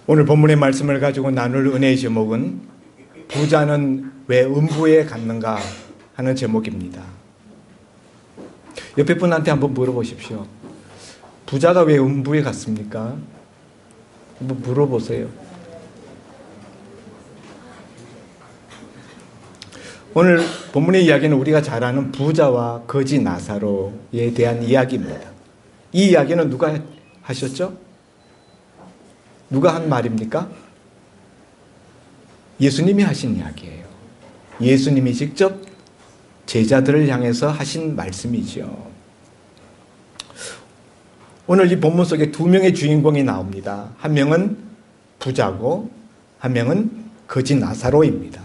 오늘 본문의 말씀을 가지고 나눌 은혜의 제목은 부자는 왜 음부에 갔는가 하는 제목입니다. 옆에 분한테 한번 물어보십시오. 부자가 왜 음부에 갔습니까? 한번 물어보세요. 오늘 본문의 이야기는 우리가 잘 아는 부자와 거지 나사로에 대한 이야기입니다. 이 이야기는 누가 하셨죠? 누가 한 말입니까? 예수님이 하신 이야기예요. 예수님이 직접 제자들을 향해서 하신 말씀이죠. 오늘 이 본문 속에 두 명의 주인공이 나옵니다. 한 명은 부자고 한 명은 거지 나사로입니다.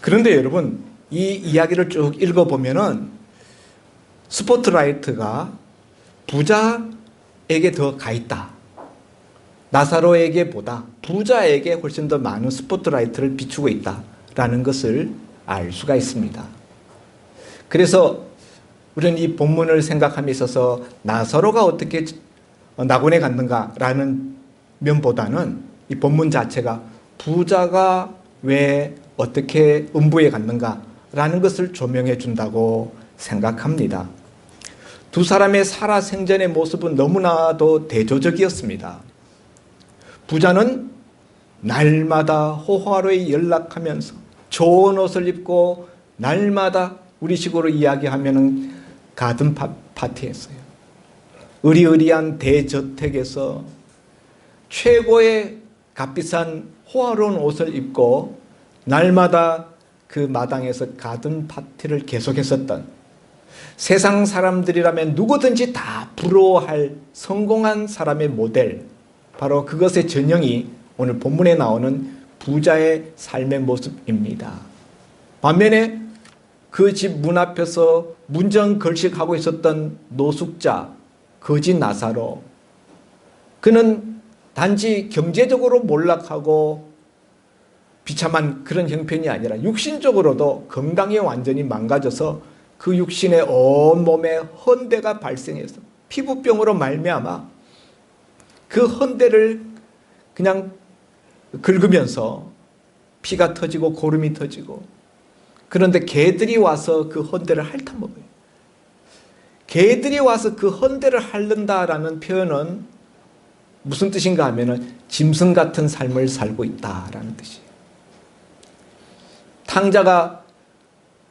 그런데 여러분, 이 이야기를 쭉 읽어보면은 스포트라이트가 부자에게 더 가 있다. 나사로에게 보다 부자에게 훨씬 더 많은 스포트라이트를 비추고 있다라는 것을 알 수가 있습니다. 그래서 우리는 이 본문을 생각함에 있어서 나사로가 어떻게 낙원에 갔는가라는 면보다는 이 본문 자체가 부자가 왜 어떻게 음부에 갔는가라는 것을 조명해 준다고 생각합니다. 두 사람의 살아생전의 모습은 너무나도 대조적이었습니다. 부자는 날마다 호화로에 연락하면서 좋은 옷을 입고 날마다 우리식으로 이야기하면 가든 파티했어요. 의리의리한 대저택에서 최고의 값비싼 호화로운 옷을 입고 날마다 그 마당에서 가든 파티를 계속했었던, 세상 사람들이라면 누구든지 다 부러워할 성공한 사람의 모델, 바로 그것의 전형이 오늘 본문에 나오는 부자의 삶의 모습입니다. 반면에 그 집 문 앞에서 문전걸식하고 있었던 노숙자 거지 나사로, 그는 단지 경제적으로 몰락하고 비참한 그런 형편이 아니라 육신적으로도 건강이 완전히 망가져서 그 육신의 온몸에 헌대가 발생해서 피부병으로 말미암아 그 헌대를 그냥 긁으면서 피가 터지고 고름이 터지고, 그런데 개들이 와서 그 헌대를 핥아먹어요. 개들이 와서 그 헌대를 핥는다라는 표현은 무슨 뜻인가 하면은 짐승 같은 삶을 살고 있다라는 뜻이에요. 탕자가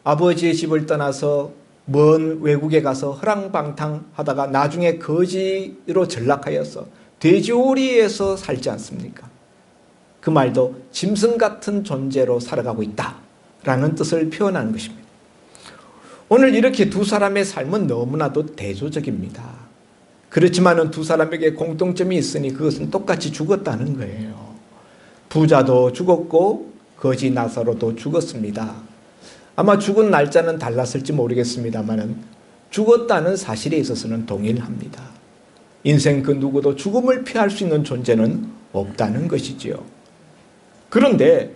아버지의 집을 떠나서 먼 외국에 가서 허랑방탕 하다가 나중에 거지로 전락하여서 돼지오리에서 살지 않습니까? 그 말도 짐승 같은 존재로 살아가고 있다라는 뜻을 표현하는 것입니다. 오늘 이렇게 두 사람의 삶은 너무나도 대조적입니다. 그렇지만 두 사람에게 공통점이 있으니 그것은 똑같이 죽었다는 거예요. 부자도 죽었고 거지 나사로도 죽었습니다. 아마 죽은 날짜는 달랐을지 모르겠습니다만 죽었다는 사실에 있어서는 동일합니다. 인생 그 누구도 죽음을 피할 수 있는 존재는 없다는 것이지요. 그런데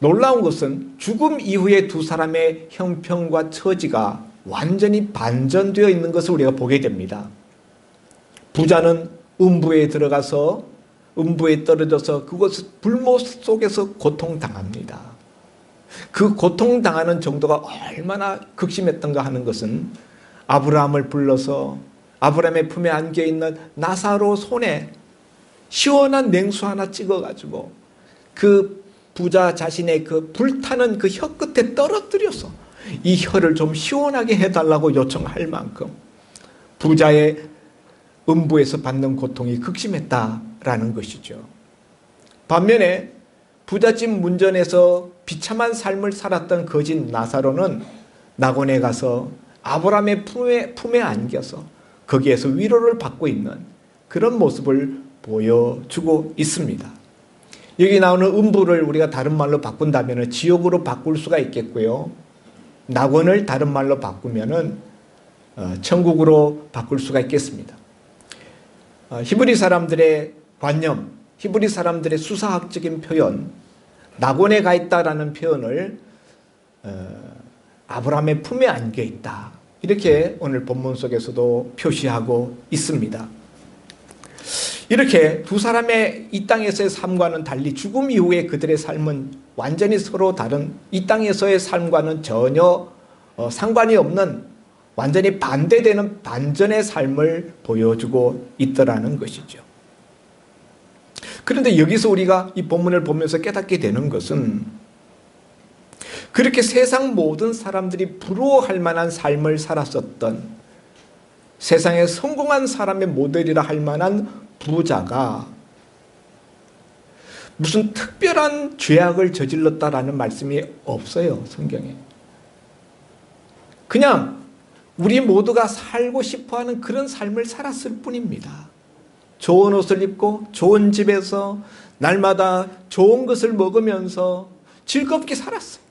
놀라운 것은 죽음 이후에 두 사람의 형편과 처지가 완전히 반전되어 있는 것을 우리가 보게 됩니다. 부자는 음부에 들어가서 음부에 떨어져서 그곳 불모 속에서 고통당합니다. 그 고통당하는 정도가 얼마나 극심했던가 하는 것은 아브라함을 불러서 아브라함의 품에 안겨있는 나사로 손에 시원한 냉수 하나 찍어가지고 그 부자 자신의 그 불타는 그 혀 끝에 떨어뜨려서 이 혀를 좀 시원하게 해달라고 요청할 만큼 부자의 음부에서 받는 고통이 극심했다라는 것이죠. 반면에 부잣집 문전에서 비참한 삶을 살았던 거지 나사로는 낙원에 가서 아브라함의 품에 안겨서 거기에서 위로를 받고 있는 그런 모습을 보여주고 있습니다. 여기 나오는 음부를 우리가 다른 말로 바꾼다면 지옥으로 바꿀 수가 있겠고요. 낙원을 다른 말로 바꾸면 천국으로 바꿀 수가 있겠습니다. 히브리 사람들의 관념, 히브리 사람들의 수사학적인 표현, 낙원에 가 있다라는 표현을 아브라함의 품에 안겨 있다, 이렇게 오늘 본문 속에서도 표시하고 있습니다. 이렇게 두 사람의 이 땅에서의 삶과는 달리 죽음 이후에 그들의 삶은 완전히 서로 다른, 이 땅에서의 삶과는 전혀 상관이 없는 완전히 반대되는 반전의 삶을 보여주고 있더라는 것이죠. 그런데 여기서 우리가 이 본문을 보면서 깨닫게 되는 것은 그렇게 세상 모든 사람들이 부러워할 만한 삶을 살았었던, 세상에 성공한 사람의 모델이라 할 만한 부자가 무슨 특별한 죄악을 저질렀다라는 말씀이 없어요, 성경에. 그냥 우리 모두가 살고 싶어하는 그런 삶을 살았을 뿐입니다. 좋은 옷을 입고 좋은 집에서 날마다 좋은 것을 먹으면서 즐겁게 살았어요.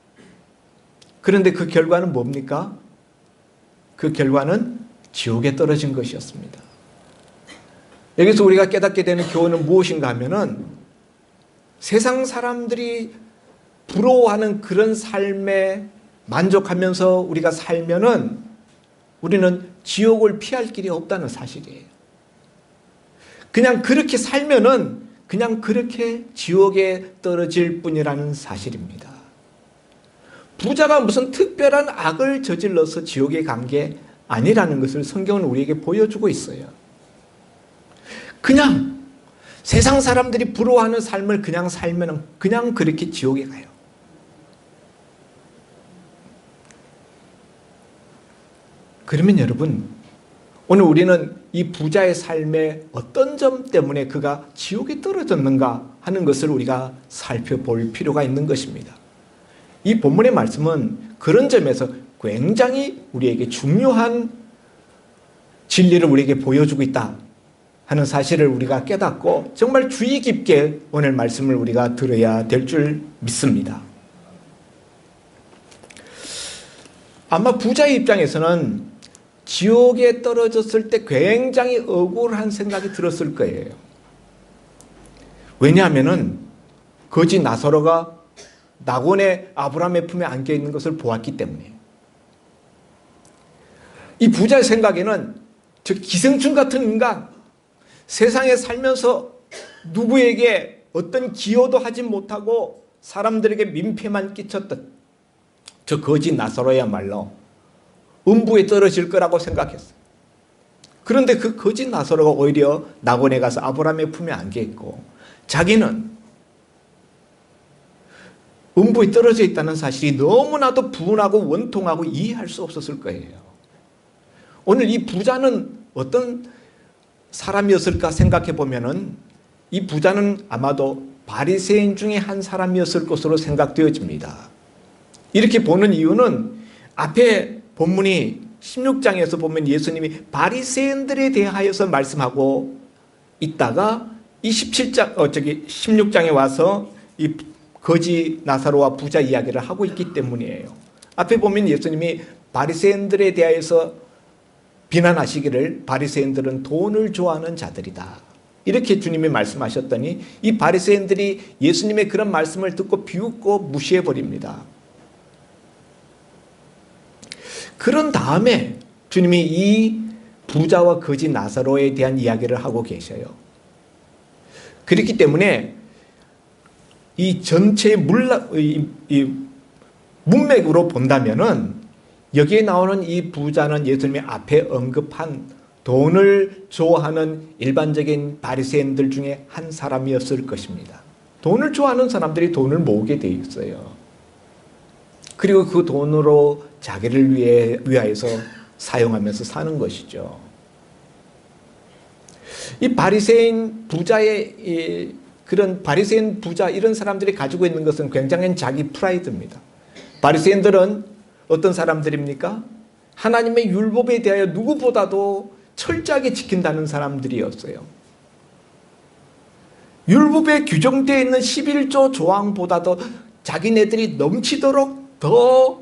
그런데 그 결과는 뭡니까? 그 결과는 지옥에 떨어진 것이었습니다. 여기서 우리가 깨닫게 되는 교훈은 무엇인가 하면은, 세상 사람들이 부러워하는 그런 삶에 만족하면서 우리가 살면은 우리는 지옥을 피할 길이 없다는 사실이에요. 그냥 그렇게 살면은 그냥 그렇게 지옥에 떨어질 뿐이라는 사실입니다. 부자가 무슨 특별한 악을 저질러서 지옥에 간 게 아니라는 것을 성경은 우리에게 보여주고 있어요. 그냥 세상 사람들이 부러워하는 삶을 그냥 살면 그냥 그렇게 지옥에 가요. 그러면 여러분, 오늘 우리는 이 부자의 삶의 어떤 점 때문에 그가 지옥에 떨어졌는가 하는 것을 우리가 살펴볼 필요가 있는 것입니다. 이 본문의 말씀은 그런 점에서 굉장히 우리에게 중요한 진리를 우리에게 보여주고 있다 하는 사실을 우리가 깨닫고 정말 주의 깊게 오늘 말씀을 우리가 들어야 될 줄 믿습니다. 아마 부자의 입장에서는 지옥에 떨어졌을 때 굉장히 억울한 생각이 들었을 거예요. 왜냐하면 거지 나사로가 낙원에 아브라함의 품에 안겨 있는 것을 보았기 때문에. 이 부자의 생각에는 저 기생충 같은 인간, 세상에 살면서 누구에게 어떤 기여도 하지 못하고 사람들에게 민폐만 끼쳤던 저 거지 나사로야말로 음부에 떨어질 거라고 생각했어요. 그런데 그 거지 나사로가 오히려 낙원에 가서 아브라함의 품에 안겨 있고 자기는 음부에 떨어져 있다는 사실이 너무나도 분하고 원통하고 이해할 수 없었을 거예요. 오늘 이 부자는 어떤 사람이었을까 생각해 보면은 이 부자는 아마도 바리새인 중에 한 사람이었을 것으로 생각되어집니다. 이렇게 보는 이유는 앞에 본문이 16장에서 보면 예수님이 바리새인들에 대하여서 말씀하고 있다가 이 16장에 와서 이 거지 나사로와 부자 이야기를 하고 있기 때문이에요. 앞에 보면 예수님이 바리새인들에 대하여서 비난하시기를 바리새인들은 돈을 좋아하는 자들이다. 이렇게 주님이 말씀하셨더니 이 바리새인들이 예수님의 그런 말씀을 듣고 비웃고 무시해 버립니다. 그런 다음에 주님이 이 부자와 거지 나사로에 대한 이야기를 하고 계셔요. 그렇기 때문에 이 전체의 문맥으로 본다면은 여기에 나오는 이 부자는 예수님이 앞에 언급한 돈을 좋아하는 일반적인 바리새인들 중에 한 사람이었을 것입니다. 돈을 좋아하는 사람들이 돈을 모으게 돼 있어요. 그리고 그 돈으로 자기를 위하여서 사용하면서 사는 것이죠. 이 바리새인 부자의 그런 바리새인 부자 이런 사람들이 가지고 있는 것은 굉장한 자기 프라이드입니다. 바리새인들은 어떤 사람들입니까? 하나님의 율법에 대하여 누구보다도 철저하게 지킨다는 사람들이었어요. 율법에 규정되어 있는 11조 조항보다도 자기네들이 넘치도록 더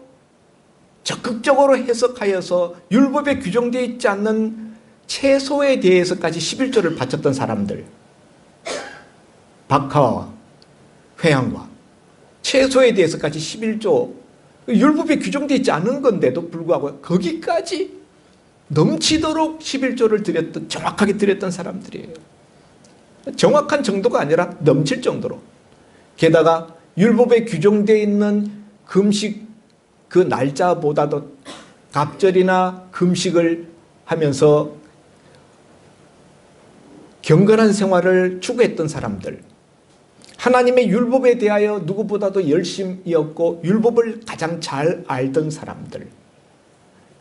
적극적으로 해석하여서 율법에 규정되어 있지 않는 채소에 대해서까지 11조를 바쳤던 사람들, 박하와 회양과 채소에 대해서까지 11조, 율법에 규정되어 있지 않은 건데도 불구하고 거기까지 넘치도록 11조를 드렸던, 정확하게 드렸던 사람들이에요. 정확한 정도가 아니라 넘칠 정도로. 게다가 율법에 규정되어 있는 금식 그 날짜보다도 갑절이나 금식을 하면서 경건한 생활을 추구했던 사람들, 하나님의 율법에 대하여 누구보다도 열심이었고 율법을 가장 잘 알던 사람들,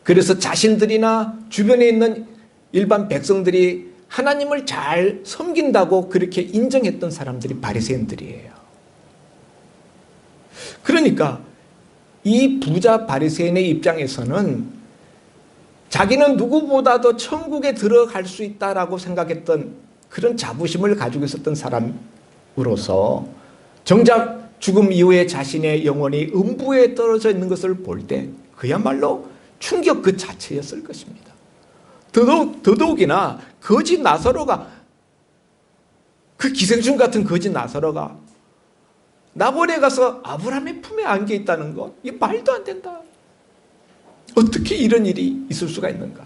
그래서 자신들이나 주변에 있는 일반 백성들이 하나님을 잘 섬긴다고 그렇게 인정했던 사람들이 바리새인들이에요. 그러니까 이 부자 바리새인의 입장에서는 자기는 누구보다도 천국에 들어갈 수 있다라고 생각했던 그런 자부심을 가지고 있었던 사람으로서 정작 죽음 이후에 자신의 영혼이 음부에 떨어져 있는 것을 볼 때 그야말로 충격 그 자체였을 것입니다. 더더욱이나 거지 나사로가, 그 기생충 같은 거지 나사로가 나본에 가서 아브라함의 품에 안겨 있다는 것, 이게 말도 안 된다. 어떻게 이런 일이 있을 수가 있는가?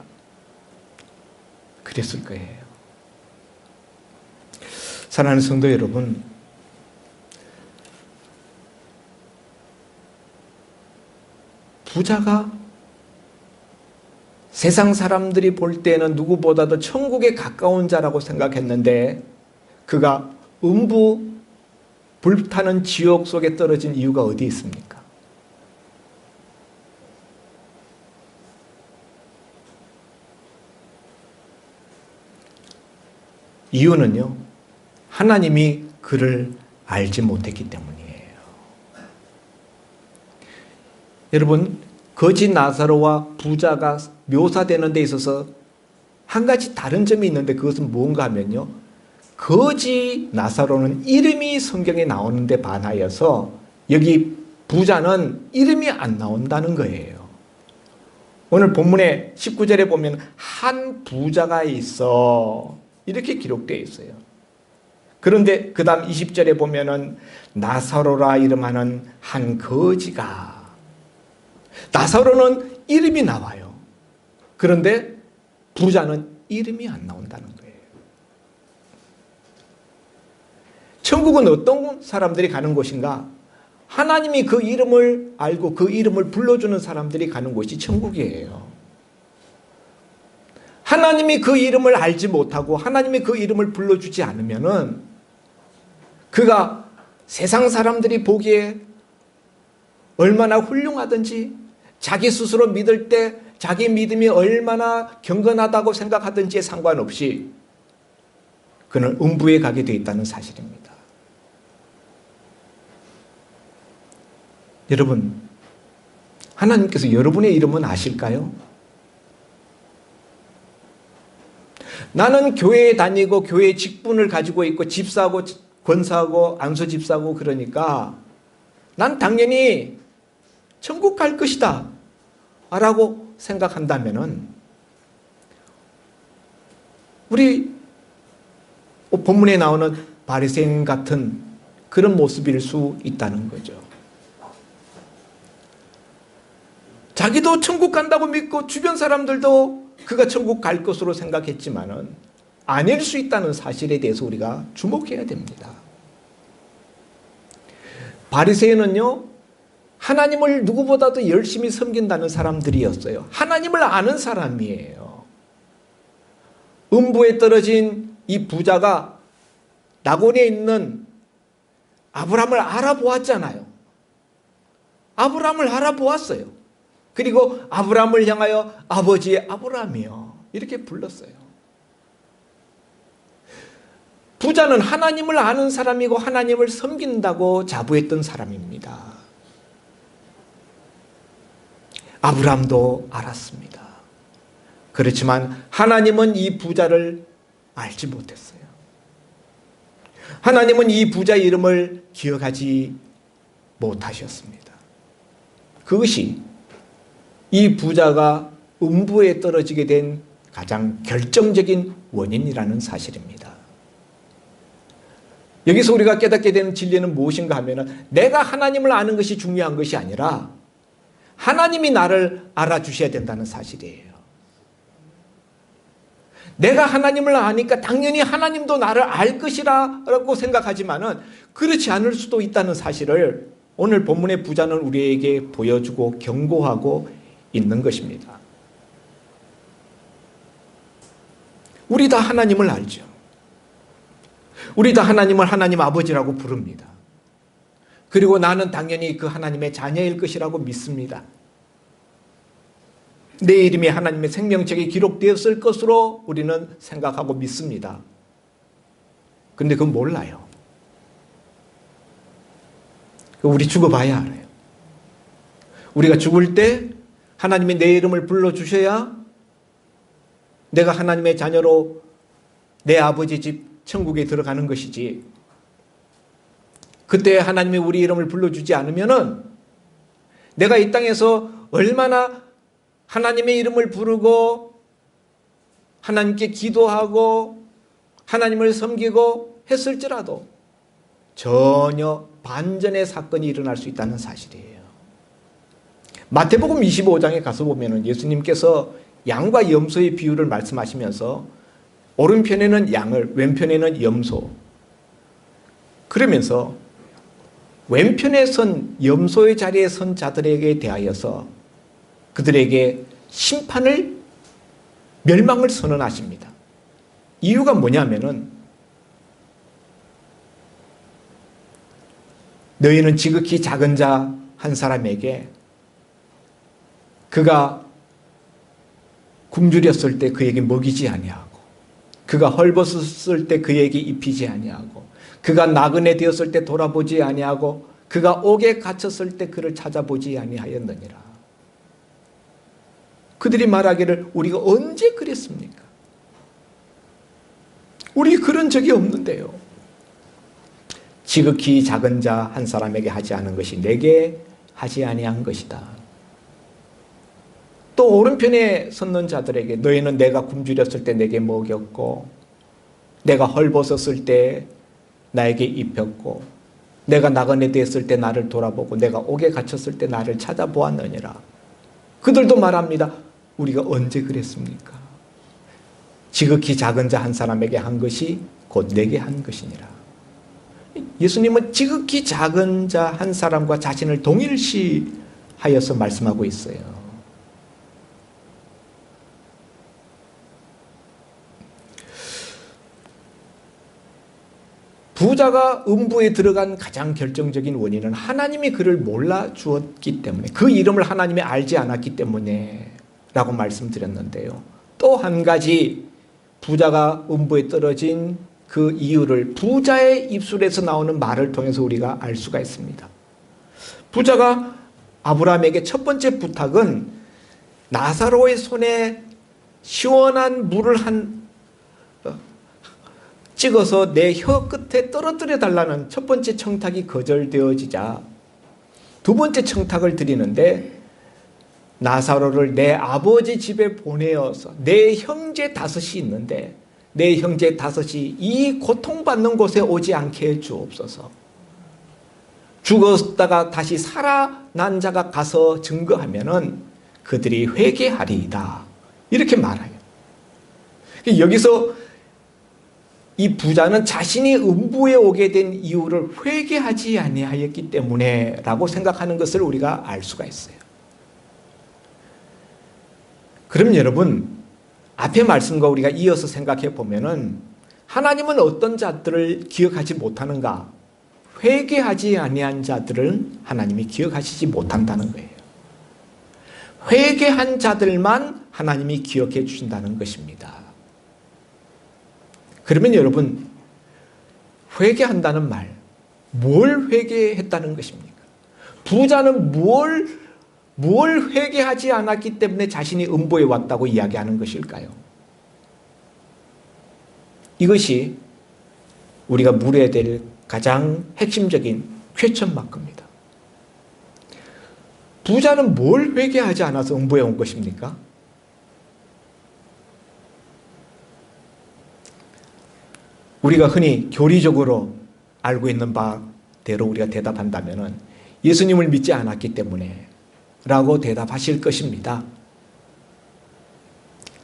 그랬을 거예요. 사랑하는 성도 여러분, 부자가 세상 사람들이 볼 때는 누구보다도 천국에 가까운 자라고 생각했는데 그가 음부 불타는 지옥 속에 떨어진 이유가 어디 있습니까? 이유는요, 하나님이 그를 알지 못했기 때문이에요. 여러분, 거지 나사로와 부자가 묘사되는 데 있어서 한 가지 다른 점이 있는데 그것은 뭔가 하면요, 거지 나사로는 이름이 성경에 나오는데 반하여서 여기 부자는 이름이 안 나온다는 거예요. 오늘 본문의 19절에 보면 한 부자가 있어 이렇게 기록되어 있어요. 그런데 그 다음 20절에 보면은 나사로라 이름하는 한 거지가, 나사로는 이름이 나와요. 그런데 부자는 이름이 안 나온다는 거예요. 천국은 어떤 사람들이 가는 곳인가? 하나님이 그 이름을 알고 그 이름을 불러주는 사람들이 가는 곳이 천국이에요. 하나님이 그 이름을 알지 못하고 하나님이 그 이름을 불러주지 않으면은 그가 세상 사람들이 보기에 얼마나 훌륭하든지, 자기 스스로 믿을 때 자기 믿음이 얼마나 경건하다고 생각하든지에 상관없이 그는 음부에 가게 되어 있다는 사실입니다. 여러분, 하나님께서 여러분의 이름은 아실까요? 나는 교회에 다니고 교회 직분을 가지고 있고 집사하고 권사하고 안수집사하고 그러니까 난 당연히 천국 갈 것이다 라고 생각한다면은 우리 본문에 나오는 바리새인 같은 그런 모습일 수 있다는 거죠. 자기도 천국 간다고 믿고 주변 사람들도 그가 천국 갈 것으로 생각했지만은 아닐 수 있다는 사실에 대해서 우리가 주목해야 됩니다. 바리새인은요, 하나님을 누구보다도 열심히 섬긴다는 사람들이었어요. 하나님을 아는 사람이에요. 음부에 떨어진 이 부자가 낙원에 있는 아브라함을 알아보았잖아요. 아브라함을 알아보았어요. 그리고 아브라함을 향하여 아버지의 아브라함이요 이렇게 불렀어요. 부자는 하나님을 아는 사람이고 하나님을 섬긴다고 자부했던 사람입니다. 아브라함도 알았습니다. 그렇지만 하나님은 이 부자를 알지 못했어요. 하나님은 이 부자의 이름을 기억하지 못하셨습니다. 그것이 이 부자가 음부에 떨어지게 된 가장 결정적인 원인이라는 사실입니다. 여기서 우리가 깨닫게 되는 진리는 무엇인가 하면 내가 하나님을 아는 것이 중요한 것이 아니라 하나님이 나를 알아주셔야 된다는 사실이에요. 내가 하나님을 아니까 당연히 하나님도 나를 알 것이라고 생각하지만은 그렇지 않을 수도 있다는 사실을 오늘 본문의 부자는 우리에게 보여주고 경고하고 있는 것입니다. 우리 다 하나님을 알죠. 우리 다 하나님을 하나님 아버지라고 부릅니다. 그리고 나는 당연히 그 하나님의 자녀일 것이라고 믿습니다. 내 이름이 하나님의 생명책에 기록되었을 것으로 우리는 생각하고 믿습니다. 그런데 그건 몰라요. 우리 죽어봐야 알아요. 우리가 죽을 때 하나님이 내 이름을 불러주셔야 내가 하나님의 자녀로 내 아버지 집 천국에 들어가는 것이지, 그때 하나님이 우리 이름을 불러주지 않으면은 내가 이 땅에서 얼마나 하나님의 이름을 부르고 하나님께 기도하고 하나님을 섬기고 했을지라도 전혀 반전의 사건이 일어날 수 있다는 사실이에요. 마태복음 25장에 가서 보면은 예수님께서 양과 염소의 비유를 말씀하시면서 오른편에는 양을, 왼편에는 염소, 그러면서 왼편에 선 염소의 자리에 선 자들에게 대하여서 그들에게 심판을, 멸망을 선언하십니다. 이유가 뭐냐면은 너희는 지극히 작은 자 한 사람에게 그가 굶주렸을 때 그에게 먹이지 아니하고, 그가 헐벗었을 때 그에게 입히지 아니하고, 그가 나그네 되었을 때 돌아보지 아니하고, 그가 옥에 갇혔을 때 그를 찾아보지 아니하였느니라. 그들이 말하기를 우리가 언제 그랬습니까? 우리 그런 적이 없는데요. 지극히 작은 자 한 사람에게 하지 않은 것이 내게 하지 아니한 것이다. 또 오른편에 섰는 자들에게 너희는 내가 굶주렸을 때 내게 먹였고, 내가 헐벗었을 때 나에게 입혔고, 내가 나그네 되었을 때 나를 돌아보고, 내가 옥에 갇혔을 때 나를 찾아보았느니라. 그들도 말합니다. 우리가 언제 그랬습니까? 지극히 작은 자 한 사람에게 한 것이 곧 내게 한 것이니라. 예수님은 지극히 작은 자 한 사람과 자신을 동일시하여서 말씀하고 있어요. 부자가 음부에 들어간 가장 결정적인 원인은 하나님이 그를 몰라 주었기 때문에, 그 이름을 하나님이 알지 않았기 때문에 라고 말씀드렸는데요. 또 한 가지 부자가 음부에 떨어진 그 이유를 부자의 입술에서 나오는 말을 통해서 우리가 알 수가 있습니다. 부자가 아브라함에게 첫 번째 부탁은 나사로의 손에 시원한 물을 찍어서 내 혀 끝에 떨어뜨려 달라는 첫 번째 청탁이 거절되어지자 두 번째 청탁을 드리는데, 나사로를 내 아버지 집에 보내어서 내 형제 다섯이 있는데 내 형제 다섯이 이 고통받는 곳에 오지 않게 해 주옵소서. 죽었다가 다시 살아난 자가 가서 증거하면은 그들이 회개하리이다. 이렇게 말해요. 여기서 이 부자는 자신이 음부에 오게 된 이유를 회개하지 아니하였기 때문에 라고 생각하는 것을 우리가 알 수가 있어요. 그럼 여러분, 앞의 말씀과 우리가 이어서 생각해 보면은 하나님은 어떤 자들을 기억하지 못하는가? 회개하지 아니한 자들은 하나님이 기억하시지 못한다는 거예요. 회개한 자들만 하나님이 기억해 주신다는 것입니다. 그러면 여러분, 회개한다는 말, 뭘 회개했다는 것입니까? 부자는 뭘 회개하지 않았기 때문에 자신이 음부에 왔다고 이야기하는 것일까요? 이것이 우리가 물어야 될 가장 핵심적인 퀘스천 마크입니다. 부자는 뭘 회개하지 않아서 음부에 온 것입니까? 우리가 흔히 교리적으로 알고 있는 바대로 우리가 대답한다면 예수님을 믿지 않았기 때문에 라고 대답하실 것입니다.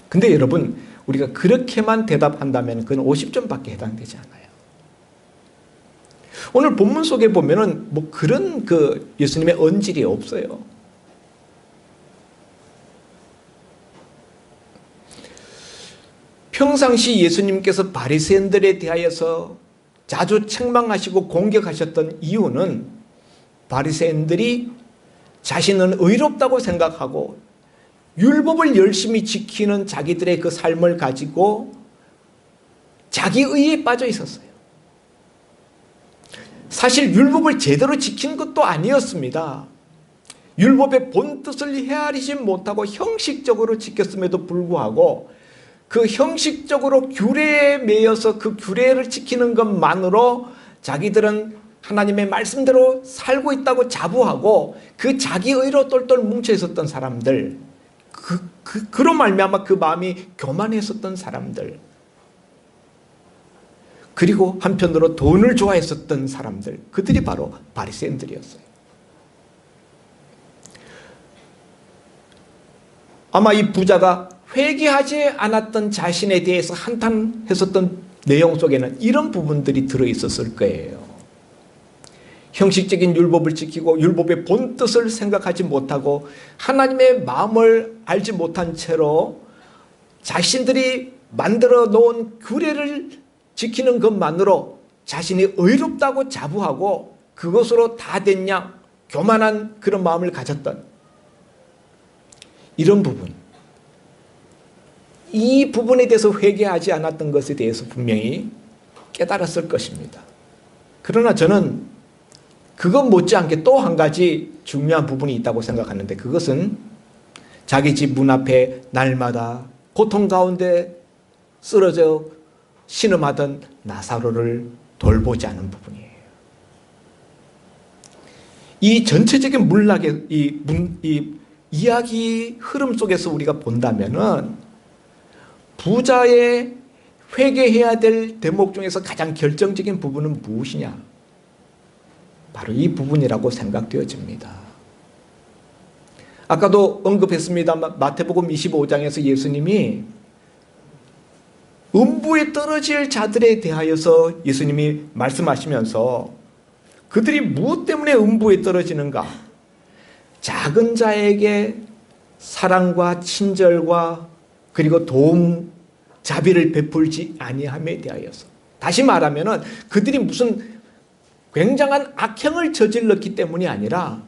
근데 여러분, 우리가 그렇게만 대답한다면 그건 50점밖에 해당되지 않아요. 오늘 본문 속에 보면은 뭐 그런 예수님의 언질이 없어요. 평상시 예수님께서 바리새인들에 대하여서 자주 책망하시고 공격하셨던 이유는 바리새인들이 자신은 의롭다고 생각하고 율법을 열심히 지키는 자기들의 그 삶을 가지고 자기의에 빠져 있었어요. 사실 율법을 제대로 지킨 것도 아니었습니다. 율법의 본뜻을 헤아리지 못하고 형식적으로 지켰음에도 불구하고 그 형식적으로 규례에 매여서 그 규례를 지키는 것만으로 자기들은 하나님의 말씀대로 살고 있다고 자부하고 그 자기의로 똘똘 뭉쳐 있었던 사람들, 그로 말미암아 그 마음이 교만했었던 사람들, 그리고 한편으로 돈을 좋아했었던 사람들, 그들이 바로 바리새인들이었어요. 아마 이 부자가 회개하지 않았던 자신에 대해서 한탄했었던 내용 속에는 이런 부분들이 들어있었을 거예요. 형식적인 율법을 지키고 율법의 본뜻을 생각하지 못하고 하나님의 마음을 알지 못한 채로 자신들이 만들어 놓은 규례를 지키는 것만으로 자신이 의롭다고 자부하고 그것으로 다 됐냐 교만한 그런 마음을 가졌던 이런 부분, 이 부분에 대해서 회개하지 않았던 것에 대해서 분명히 깨달았을 것입니다. 그러나 저는 그것 못지않게 또 한 가지 중요한 부분이 있다고 생각하는데, 그것은 자기 집 문 앞에 날마다 고통 가운데 쓰러져 신음하던 나사로를 돌보지 않은 부분이에요. 이 전체적인 문학의 이 이야기 흐름 속에서 우리가 본다면은 부자의 회개해야 될 대목 중에서 가장 결정적인 부분은 무엇이냐? 바로 이 부분이라고 생각되어집니다. 아까도 언급했습니다만 마태복음 25장에서 예수님이 음부에 떨어질 자들에 대하여서 예수님이 말씀하시면서 그들이 무엇 때문에 음부에 떨어지는가? 작은 자에게 사랑과 친절과 그리고 도움, 자비를 베풀지 아니함에 대하여서. 다시 말하면 그들이 무슨 굉장한 악행을 저질렀기 때문이 아니라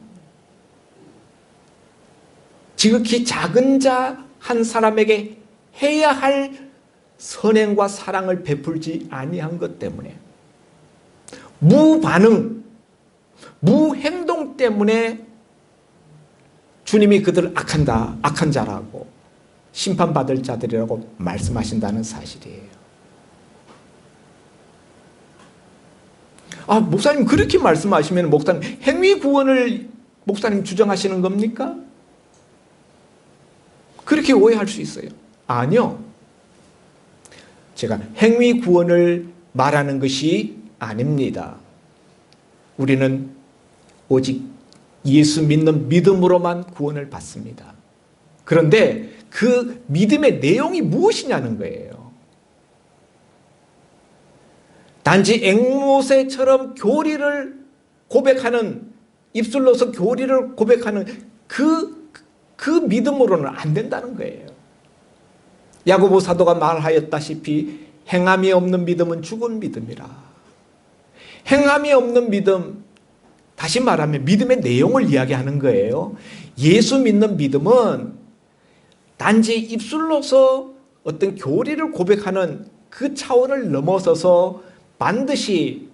지극히 작은 자 한 사람에게 해야 할 선행과 사랑을 베풀지 아니한 것 때문에, 무반응, 무행동 때문에 주님이 그들을 악한 자라고 심판받을 자들이라고 말씀하신다는 사실이에요. 목사님 그렇게 말씀하시면 목사님 행위 구원을 목사님 주장하시는 겁니까? 그렇게 오해할 수 있어요. 아니요. 제가 행위 구원을 말하는 것이 아닙니다. 우리는 오직 예수 믿는 믿음으로만 구원을 받습니다. 그런데 그 믿음의 내용이 무엇이냐는 거예요. 단지 앵무새처럼 교리를 고백하는, 입술로서 교리를 고백하는 그 믿음으로는 안 된다는 거예요. 야고보 사도가 말하였다시피 행함이 없는 믿음은 죽은 믿음이라. 행함이 없는 믿음, 다시 말하면 믿음의 내용을 이야기하는 거예요. 예수 믿는 믿음은 단지 입술로서 어떤 교리를 고백하는 그 차원을 넘어서서 반드시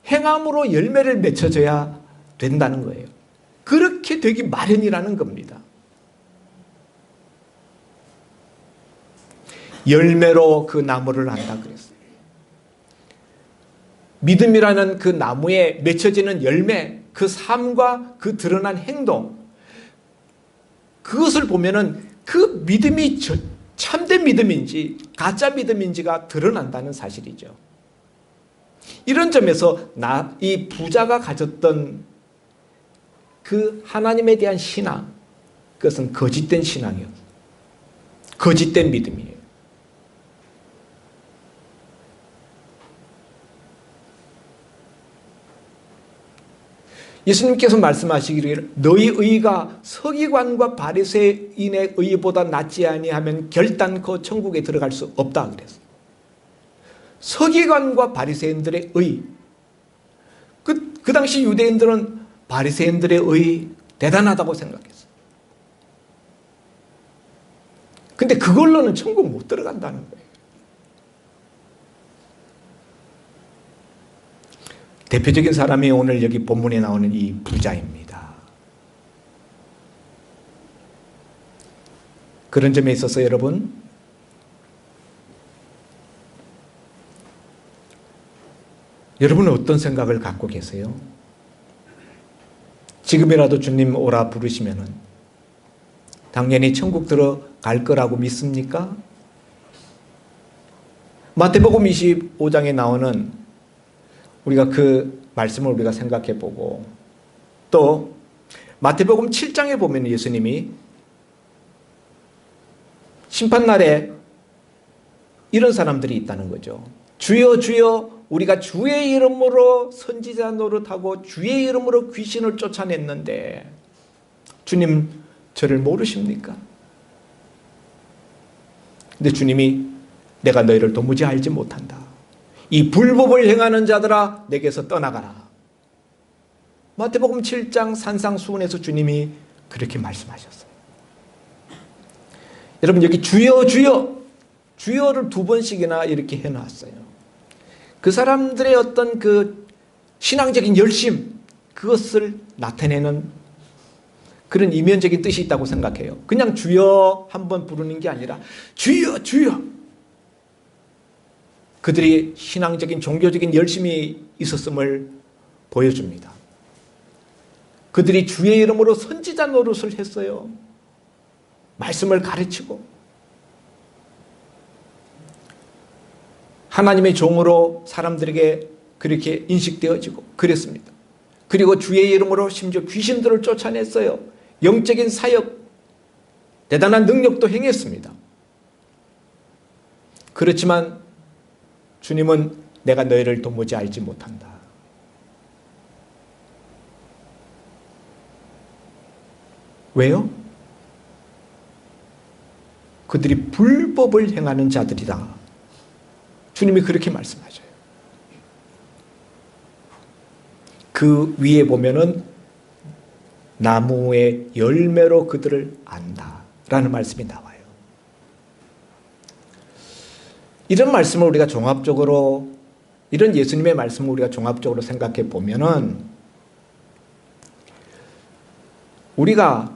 행함으로 열매를 맺혀져야 된다는 거예요. 그렇게 되기 마련이라는 겁니다. 열매로 그 나무를 안다 그랬어요. 믿음이라는 그 나무에 맺혀지는 열매, 그 삶과 그 드러난 행동, 그것을 보면은 그 믿음이 참된 믿음인지 가짜 믿음인지가 드러난다는 사실이죠. 이런 점에서 이 부자가 가졌던 그 하나님에 대한 신앙, 그것은 거짓된 신앙이었어요. 거짓된 믿음이에요. 예수님께서 말씀하시기를 너희 의가 서기관과 바리새인의 의보다 낫지 아니하면 결단코 천국에 들어갈 수 없다 그랬어요. 서기관과 바리새인들의 의. 그 당시 유대인들은 바리새인들의 의 대단하다고 생각했어요. 근데 그걸로는 천국 못 들어간다는 거예요. 대표적인 사람이 오늘 여기 본문에 나오는 이 부자입니다. 그런 점에 있어서 여러분은 어떤 생각을 갖고 계세요? 지금이라도 주님 오라 부르시면은 당연히 천국 들어갈 거라고 믿습니까? 마태복음 25장에 나오는 우리가 그 말씀을 우리가 생각해 보고 또 마태복음 7장에 보면 예수님이 심판날에 이런 사람들이 있다는 거죠. 주여 주여 우리가 주의 이름으로 선지자 노릇하고 주의 이름으로 귀신을 쫓아냈는데 주님 저를 모르십니까? 근데 주님이 내가 너희를 도무지 알지 못한다. 이 불법을 행하는 자들아 내게서 떠나가라. 마태복음 7장 산상수훈에서 주님이 그렇게 말씀하셨어요. 여러분 여기 주여 주여 주여를 2번씩이나 이렇게 해놨어요. 그 사람들의 어떤 그 신앙적인 열심 그것을 나타내는 그런 이면적인 뜻이 있다고 생각해요. 그냥 주여 한번 부르는 게 아니라 주여 주여 그들이 신앙적인 종교적인 열심이 있었음을 보여줍니다. 그들이 주의 이름으로 선지자 노릇을 했어요. 말씀을 가르치고 하나님의 종으로 사람들에게 그렇게 인식되어지고 그랬습니다. 그리고 주의 이름으로 심지어 귀신들을 쫓아냈어요. 영적인 사역, 대단한 능력도 행했습니다. 그렇지만 주님은 내가 너희를 도무지 알지 못한다. 왜요? 그들이 불법을 행하는 자들이다. 주님이 그렇게 말씀하셔요. 그 위에 보면은 나무의 열매로 그들을 안다 라는 말씀이 나와요. 이런 말씀을 우리가 종합적으로 이런 예수님의 말씀을 우리가 종합적으로 생각해 보면은 우리가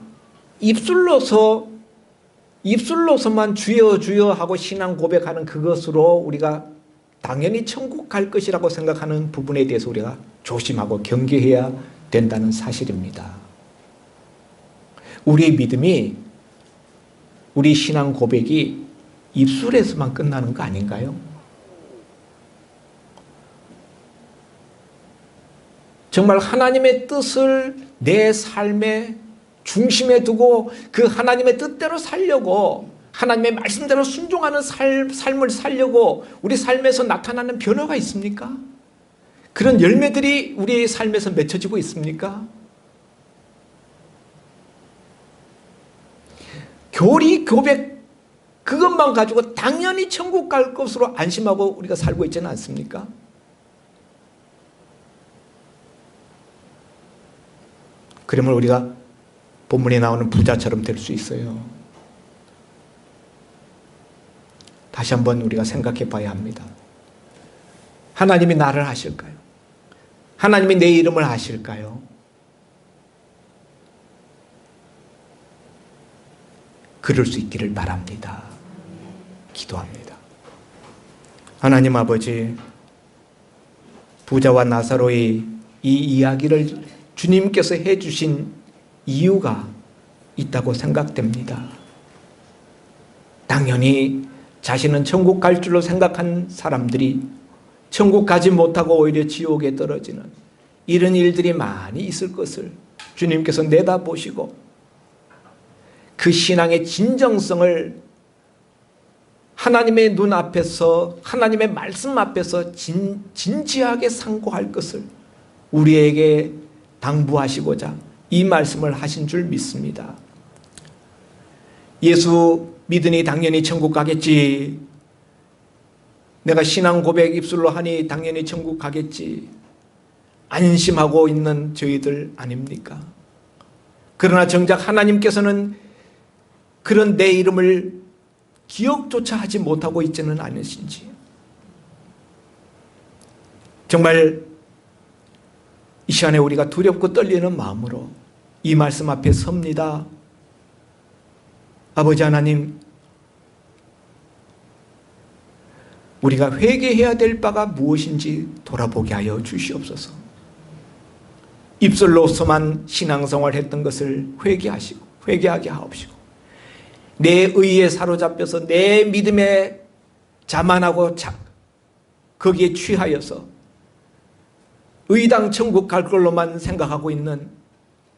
입술로서만 주여 주여 하고 신앙 고백하는 그것으로 우리가 당연히 천국 갈 것이라고 생각하는 부분에 대해서 우리가 조심하고 경계해야 된다는 사실입니다. 우리의 믿음이 우리 신앙 고백이 입술에서만 끝나는 거 아닌가요? 정말 하나님의 뜻을 내 삶의 중심에 두고 그 하나님의 뜻대로 살려고 하나님의 말씀대로 순종하는 삶을 살려고 우리 삶에서 나타나는 변화가 있습니까? 그런 열매들이 우리의 삶에서 맺혀지고 있습니까? 교리 고백 그것만 가지고 당연히 천국 갈 것으로 안심하고 우리가 살고 있지는 않습니까? 그러면 우리가 본문에 나오는 부자처럼 될 수 있어요. 다시 한번 우리가 생각해 봐야 합니다. 하나님이 나를 아실까요? 하나님이 내 이름을 아실까요? 그럴 수 있기를 바랍니다. 기도합니다. 하나님 아버지, 부자와 나사로의 이 이야기를 주님께서 해주신 이유가 있다고 생각됩니다. 당연히 자신은 천국 갈 줄로 생각한 사람들이 천국 가지 못하고 오히려 지옥에 떨어지는 이런 일들이 많이 있을 것을 주님께서 내다보시고 그 신앙의 진정성을 하나님의 눈 앞에서 하나님의 말씀 앞에서 진지하게 상고할 것을 우리에게 당부하시고자 이 말씀을 하신 줄 믿습니다. 예수 믿으니 당연히 천국 가겠지. 내가 신앙 고백 입술로 하니 당연히 천국 가겠지. 안심하고 있는 저희들 아닙니까? 그러나 정작 하나님께서는 그런 내 이름을 기억조차 하지 못하고 있지는 않으신지. 정말 이 시간에 우리가 두렵고 떨리는 마음으로 이 말씀 앞에 섭니다. 아버지 하나님, 우리가 회개해야 될 바가 무엇인지 돌아보게 하여 주시옵소서. 입술로서만 신앙생활 했던 것을 회개하게 하옵시고, 내 의에 사로잡혀서 내 믿음에 자만하고 거기에 취하여서 의당 천국 갈 걸로만 생각하고 있는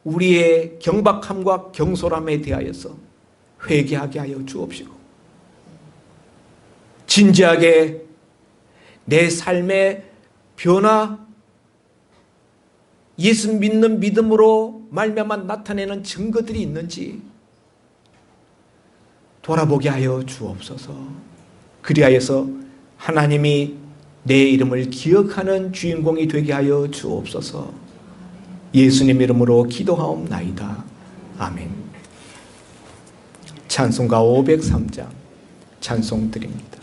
우리의 경박함과 경솔함에 대하여서 회개하게 하여 주옵시고, 진지하게 내 삶의 변화, 예수 믿는 믿음으로 말미암아 나타내는 증거들이 있는지 돌아보게 하여 주옵소서. 그리하여서 하나님이 내 이름을 기억하는 주인공이 되게 하여 주옵소서. 예수님 이름으로 기도하옵나이다. 아멘. 찬송가 503장 찬송 드립니다.